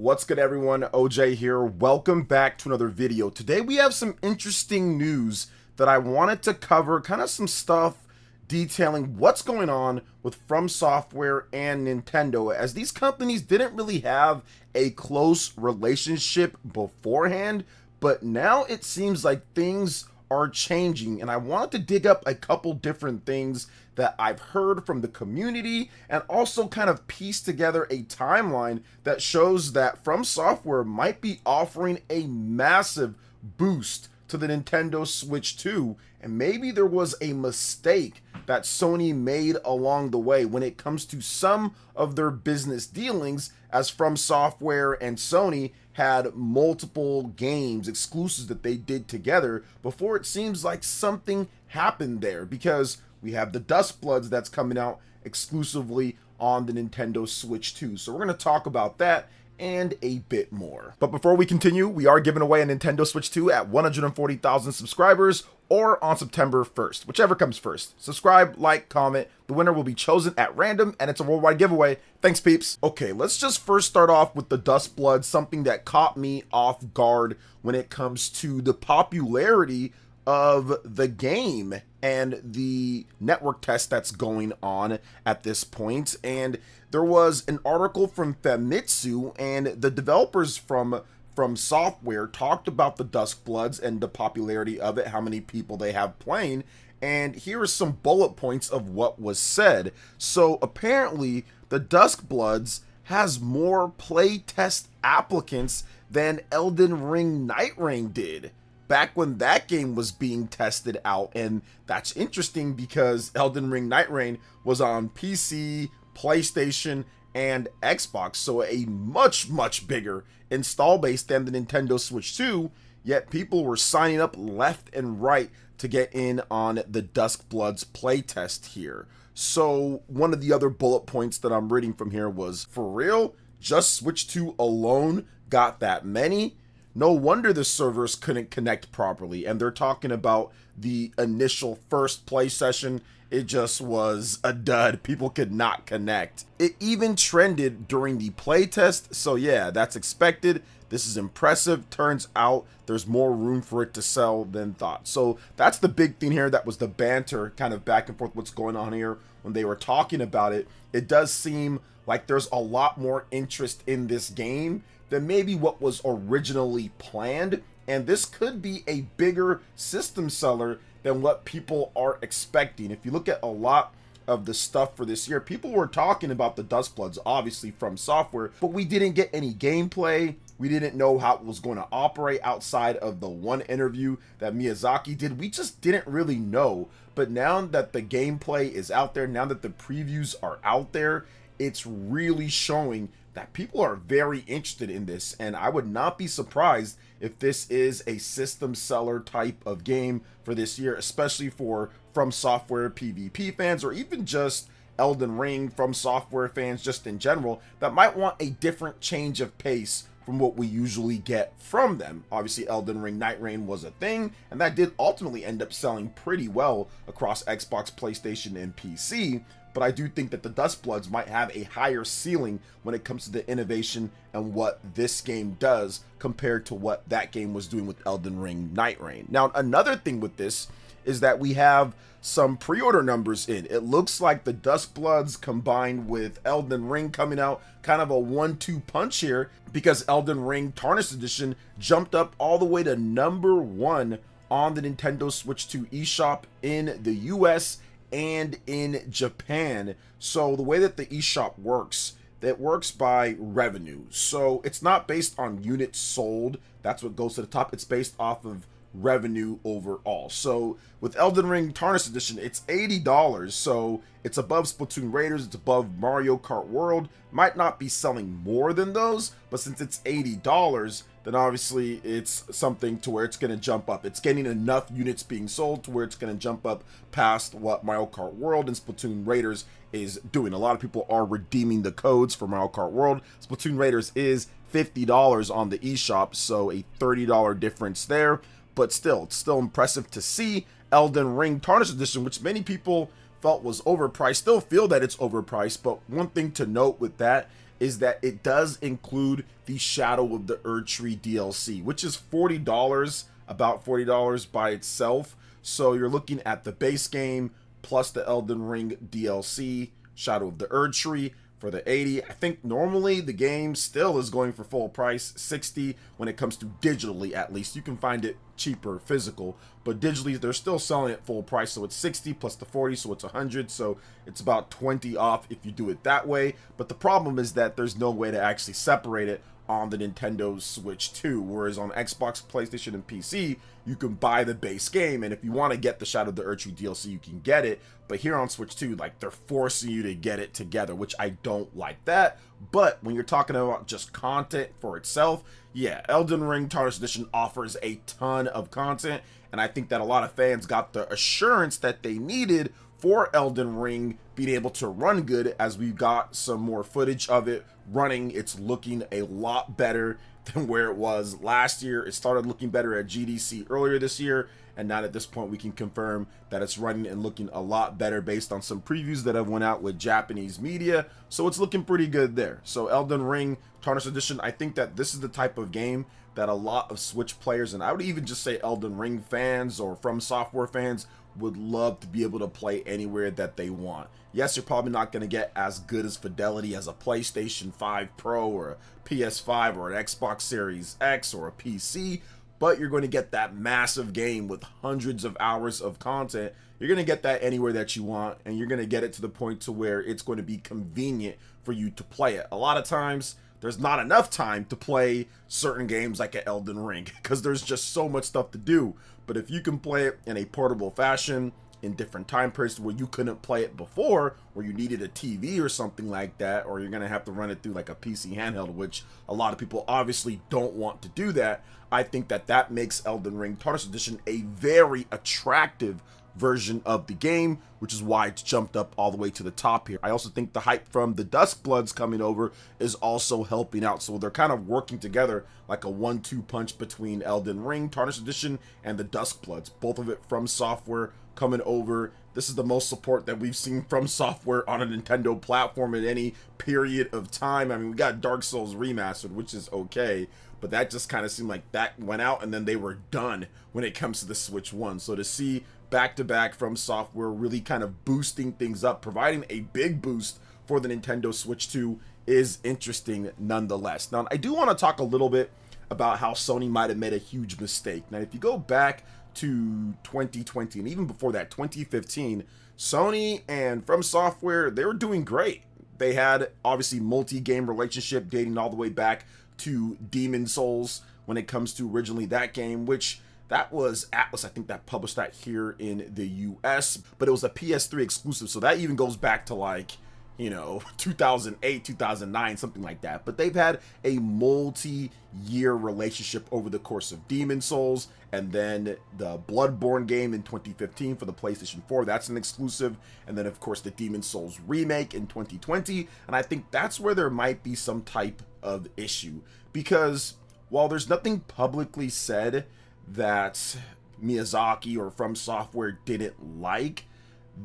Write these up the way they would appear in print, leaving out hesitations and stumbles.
What's good, everyone? OJ here. Welcome back to another video. Today we have some interesting news that I wanted to cover, kind of some stuff detailing what's going on with FromSoftware and Nintendo, as these companies didn't really have a close relationship beforehand, but now it seems like things are changing, and I wanted to dig up a couple different things that I've heard from the community and also kind of piece together a timeline that shows that FromSoftware might be offering a massive boost to the Nintendo Switch 2, and maybe there was a mistake that Sony made along the way when it comes to some of their business dealings, as FromSoftware and Sony had multiple games exclusives that they did together before it seems like something happened there, because we have the Duskbloods that's coming out exclusively on the Nintendo Switch 2. So we're going to talk about that and a bit more. But before we continue, we are giving away a Nintendo Switch 2 at 140,000 subscribers or on September 1st, whichever comes first. Subscribe, like, comment. The winner will be chosen at random, and it's a worldwide giveaway. Thanks, peeps. Okay, let's just first start off with the Duskbloods, something that caught me off guard when it comes to the popularity of the game and the network test that's going on at this point. And there was an article from Famitsu, and the developers from FromSoftware talked about the Duskbloods and the popularity of it, how many people they have playing, and here are some bullet points of what was said. So apparently the Duskbloods has more playtest applicants than Elden Ring Night Rain did back when that game was being tested out. And that's interesting because Elden Ring Night Rain was on PC, PlayStation, and Xbox, so a much bigger install base than the Nintendo Switch 2, yet people were signing up left and right to get in on the Duskbloods playtest here. So one of the other bullet points that I'm reading from here was, for real, just Switch 2 alone got that many? No wonder the servers couldn't connect properly. And they're talking about the initial first play session. It just was a dud. People could not connect. It even trended during the playtest. So yeah, that's expected. This is impressive. Turns out there's more room for it to sell than thought. So that's the big thing here. That was the banter kind of back and forth what's going on here when they were talking about it. It does seem like there's a lot more interest in this game than maybe what was originally planned, and this could be a bigger system seller than what people are expecting. If you look at a lot of the stuff for this year, people were talking about the Duskbloods, obviously FromSoftware, but we didn't get any gameplay. We didn't know how it was going to operate outside of the one interview that Miyazaki did. We just didn't really know. But now that the gameplay is out there, now that the previews are out there, it's really showing that people are very interested in this, and I would not be surprised if this is a system seller type of game for this year, especially for FromSoftware PvP fans, or even just Elden Ring FromSoftware fans just in general, that might want a different change of pace from what we usually get from them. Obviously, Elden Ring Night Rain was a thing, and that did ultimately end up selling pretty well across Xbox, PlayStation, and PC. But I do think that the Duskbloods might have a higher ceiling when it comes to the innovation and what this game does compared to what that game was doing with Elden Ring Night Rain. Now, another thing with this is that we have some pre-order numbers in. It looks like the Duskbloods combined with Elden Ring coming out, kind of a 1-2 punch here, because Elden Ring Tarnished Edition jumped up all the way to #1 on the Nintendo Switch 2 eShop in the US and in Japan. So the way that the eShop works, it works by revenue. So it's not based on units sold. That's what goes to the top. It's based off of revenue overall. So with Elden Ring Tarnished Edition, it's $80. So it's above Splatoon Raiders, it's above Mario Kart World. Might not be selling more than those, but since it's $80, then obviously it's something to where it's going to jump up. It's getting enough units being sold to where it's going to jump up past what Mario Kart World and Splatoon Raiders is doing. A lot of people are redeeming the codes for Mario Kart World. Splatoon Raiders is $50 on the eShop, so a $30 difference there. But still, it's still impressive to see Elden Ring Tarnished Edition, which many people felt was overpriced, still feel that it's overpriced. But one thing to note with that is that it does include the Shadow of the Erdtree DLC, which is $40, about $40 by itself. So you're looking at the base game plus the Elden Ring DLC, Shadow of the Erdtree for the 80. I think normally the game still is going for full price, 60 when it comes to digitally. At least you can find it cheaper physical, but digitally they're still selling it full price, so it's 60 plus the 40, so it's 100, so it's about 20 off if you do it that way. But the problem is that there's no way to actually separate it on the Nintendo Switch 2, whereas on Xbox, PlayStation, and PC, you can buy the base game, and if you want to get the Shadow of the Erdtree DLC, you can get it. But here on Switch 2, like, they're forcing you to get it together, which I don't like that. But when you're talking about just content for itself, yeah, Elden Ring Tarnished Edition offers a ton of content, and I think that a lot of fans got the assurance that they needed for Elden Ring being able to run good. As we got some more footage of it running, it's looking a lot better than where it was last year. It started looking better at GDC earlier this year, and now at this point we can confirm that it's running and looking a lot better based on some previews that have went out with Japanese media. So it's looking pretty good there. So Elden Ring Tarnished Edition, I think that this is the type of game that a lot of Switch players, and I would even just say Elden Ring fans or FromSoftware fans, would love to be able to play anywhere that they want. Yes, you're probably not going to get as good as fidelity as a PlayStation 5 Pro or a PS5 or an Xbox Series X or a PC, but you're going to get that massive game with hundreds of hours of content. You're going to get that anywhere that you want, and you're going to get it to the point to where it's going to be convenient for you to play it. A lot of times, there's not enough time to play certain games like an Elden Ring because there's just so much stuff to do. But if you can play it in a portable fashion in different time periods where you couldn't play it before, where you needed a TV or something like that, or you're going to have to run it through like a PC handheld, which a lot of people obviously don't want to do that, I think that that makes Elden Ring Tarnished Edition a very attractive version of the game, which is why it's jumped up all the way to the top here. I also think the hype from the Duskbloods coming over is also helping out, so they're kind of working together like a 1-2 punch between Elden Ring Tarnished Edition and the Duskbloods, both of it FromSoftware coming over. This is the most support that we've seen FromSoftware on a Nintendo platform in any period of time. I mean, we got Dark Souls Remastered, which is okay, but that just kind of seemed like that went out and then they were done when it comes to the Switch 1. So to see back-to-back FromSoftware really kind of boosting things up, providing a big boost for the Nintendo Switch 2 is interesting nonetheless. Now, I do want to talk a little bit about how Sony might have made a huge mistake. Now, if you go back to 2020, and even before that, 2015, Sony and FromSoftware, they were doing great. They had, obviously, multi-game relationship dating all the way back to Demon's Souls when it comes to originally that game, which that was Atlas, I think, that published that here in the US, but it was a PS3 exclusive, so that even goes back to like, you know, 2008, 2009, something like that. But they've had a multi-year relationship over the course of Demon's Souls, and then the Bloodborne game in 2015 for the PlayStation 4, that's an exclusive, and then of course the Demon's Souls remake in 2020, and I think that's where there might be some type of issue, because while there's nothing publicly said that Miyazaki or FromSoftware didn't like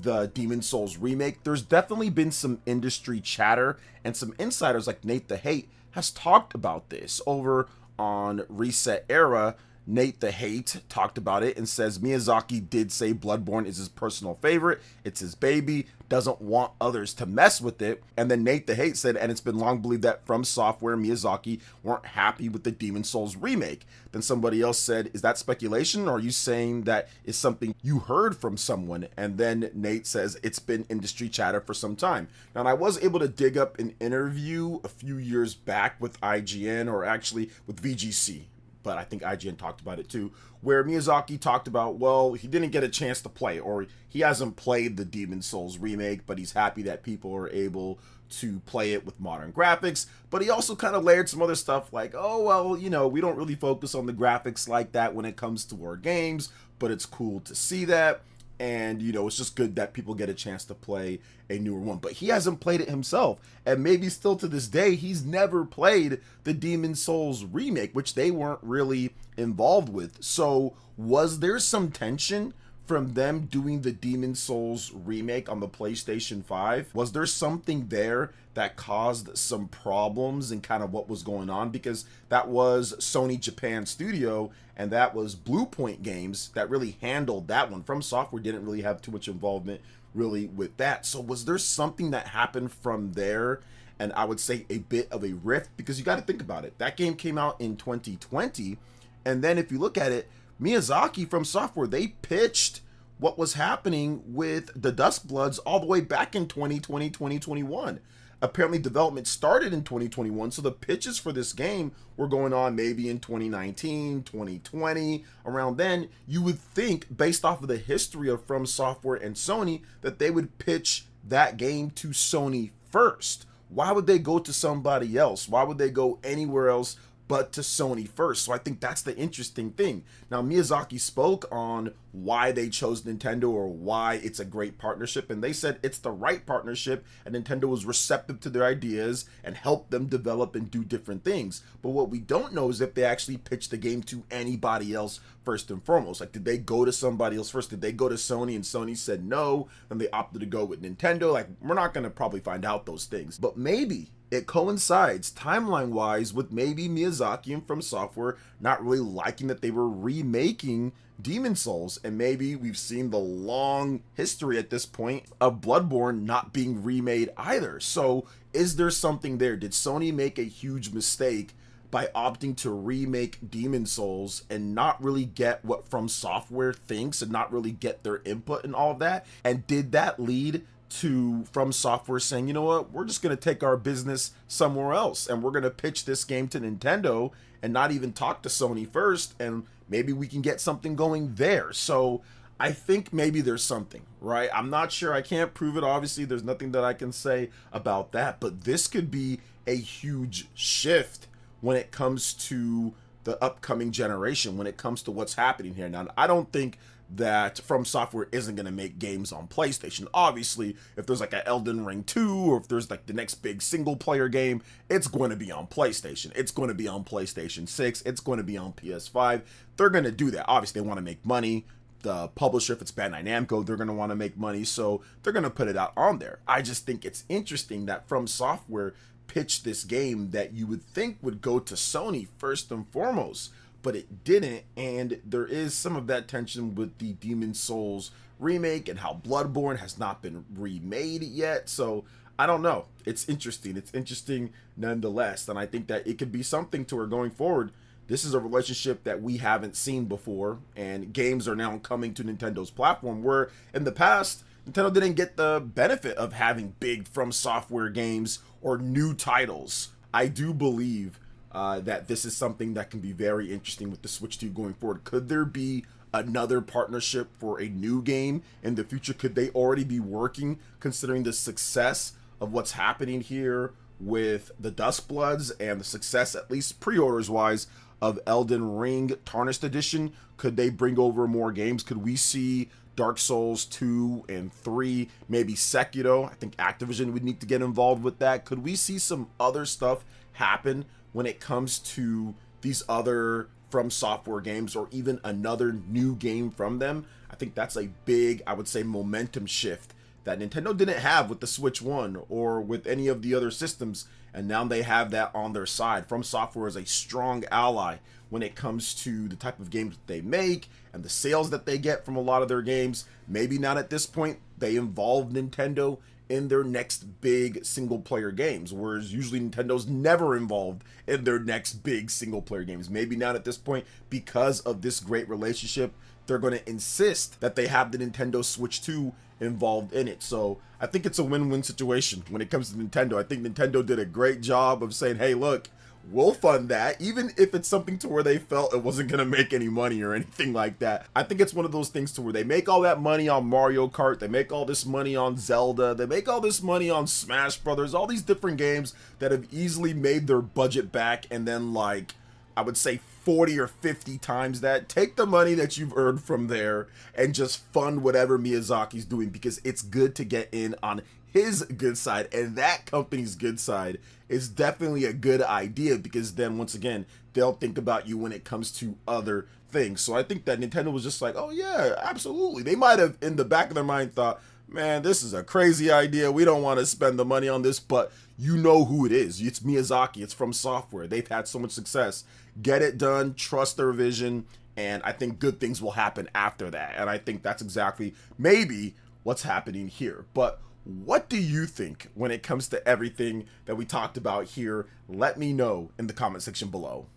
the Demon's Souls remake, there's definitely been some industry chatter, and some insiders like Nate the Hate has talked about this over on Reset Era. Nate the Hate talked about it and says Miyazaki did say Bloodborne is his personal favorite, it's his baby, doesn't want others to mess with it. And then Nate the Hate said, and it's been long believed that FromSoftware Miyazaki weren't happy with the Demon's Souls remake. Then somebody else said, is that speculation, or are you saying that is something you heard from someone? And then Nate says it's been industry chatter for some time. Now, and I was able to dig up an interview a few years back with IGN, or actually with VGC, but I think IGN talked about it too, where Miyazaki talked about, well, he didn't get a chance to play, or he hasn't played the Demon's Souls remake, but he's happy that people are able to play it with modern graphics. But he also kind of layered some other stuff like, oh, well, you know, we don't really focus on the graphics like that when it comes to our games, but it's cool to see that. And, you know, it's just good that people get a chance to play a newer one. But he hasn't played it himself. And maybe still to this day, he's never played the Demon's Souls remake, which they weren't really involved with. So was there some tension from them doing the Demon Souls remake on the PlayStation 5? Was there something there that caused some problems and kind of what was going on? Because that was Sony Japan Studio, and that was Bluepoint Games that really handled that one. FromSoftware didn't really have too much involvement really with that. So was there something that happened from there? And I would say a bit of a rift, because you got to think about it. That game came out in 2020. And then if you look at it, Miyazaki from Software, they pitched what was happening with the Duskbloods all the way back in 2020, 2021. Apparently development started in 2021, so the pitches for this game were going on maybe in 2019, 2020. Around then, you would think, based off of the history of From Software and Sony, that they would pitch that game to Sony first. Why would they go to somebody else? Why would they go anywhere else but to Sony first? So I think that's the interesting thing. Now, Miyazaki spoke on why they chose Nintendo, or why it's a great partnership, and they said it's the right partnership, and Nintendo was receptive to their ideas and helped them develop and do different things. But what we don't know is if they actually pitched the game to anybody else first and foremost. Like, did they go to somebody else first? Did they go to Sony and Sony said no, and they opted to go with Nintendo? Like, we're not going to probably find out those things, but maybe it coincides timeline-wise with maybe Miyazaki and From Software not really liking that they were remaking Demon Souls, and maybe we've seen the long history at this point of Bloodborne not being remade either. So is there something there? Did Sony make a huge mistake by opting to remake Demon Souls and not really get what From Software thinks, and not really get their input and all of that? And did that lead to From Software saying, you know what, we're just going to take our business somewhere else, and we're going to pitch this game to Nintendo and not even talk to Sony first, and maybe we can get something going there? So I think maybe there's something, right? I'm not sure. I can't prove it. Obviously, there's nothing that I can say about that, but this could be a huge shift when it comes to the upcoming generation, when it comes to what's happening here. Now, I don't think that From Software isn't going to make games on PlayStation. Obviously, if there's like an Elden Ring 2, or if there's like the next big single player game, it's going to be on PlayStation. It's going to be on PlayStation 6. It's going to be on PS5. They're going to do that. Obviously, they want to make money. The publisher, if it's Bandai Namco, they're going to want to make money, so they're going to put it out on there. I just think it's interesting that From Software pitched this game that you would think would go to Sony first and foremost, but it didn't. And there is some of that tension with the Demon Souls remake and how Bloodborne has not been remade yet. So I don't know. It's interesting. It's interesting nonetheless. And I think that it could be something to where going forward, this is a relationship that we haven't seen before, and games are now coming to Nintendo's platform, where in the past, Nintendo didn't get the benefit of having big From Software games or new titles. I do believe that this is something that can be very interesting with the Switch 2 going forward. Could there be another partnership for a new game in the future? Could they already be working, considering the success of what's happening here with the Duskbloods and the success, at least pre-orders wise, of Elden Ring Tarnished Edition? Could they bring over more games? Could we see Dark Souls 2 and 3, maybe Sekiro? I think Activision would need to get involved with that. Could we see some other stuff happen when it comes to these other From Software games, or even another new game from them? I think that's a big, I would say, momentum shift that Nintendo didn't have with the Switch 1 or with any of the other systems, and now they have that on their side. From Software is a strong ally when it comes to the type of games that they make and the sales that they get from a lot of their games. Maybe not at this point they involve Nintendo in their next big single player games, whereas usually Nintendo's never involved in their next big single player games. Maybe not at this point, because of this great relationship, they're going to insist that they have the Nintendo Switch 2 involved in it. So I think it's a win-win situation when it comes to Nintendo. I think Nintendo did a great job of saying, hey, look, we'll fund that, even if it's something to where they felt it wasn't going to make any money or anything like that. I think it's one of those things to where they make all that money on Mario Kart, they make all this money on Zelda, they make all this money on Smash Brothers, all these different games that have easily made their budget back, and then, like, I would say 40 or 50 times that. Take the money that you've earned from there and just fund whatever Miyazaki's doing, because it's good to get in on his good side and that company's good side is definitely a good idea, because then once again they'll think about you when it comes to other things. So I think that Nintendo was just like, oh yeah, absolutely. They might have in the back of their mind thought, man, this is a crazy idea, we don't want to spend the money on this, but you know who it is. It's Miyazaki, it's From Software. They've had so much success. Get it done, trust their vision, and I think good things will happen after that. And I think that's exactly maybe what's happening here. But what do you think when it comes to everything that we talked about here? Let me know in the comment section below.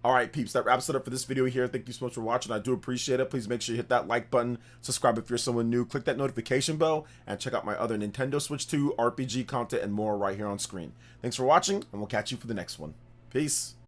Alright peeps, that wraps it up for this video here. Thank you so much for watching. I do appreciate it. Please make sure you hit that like button, subscribe if you're someone new, click that notification bell, and check out my other Nintendo Switch 2, RPG content, and more right here on screen. Thanks for watching, and we'll catch you for the next one. Peace.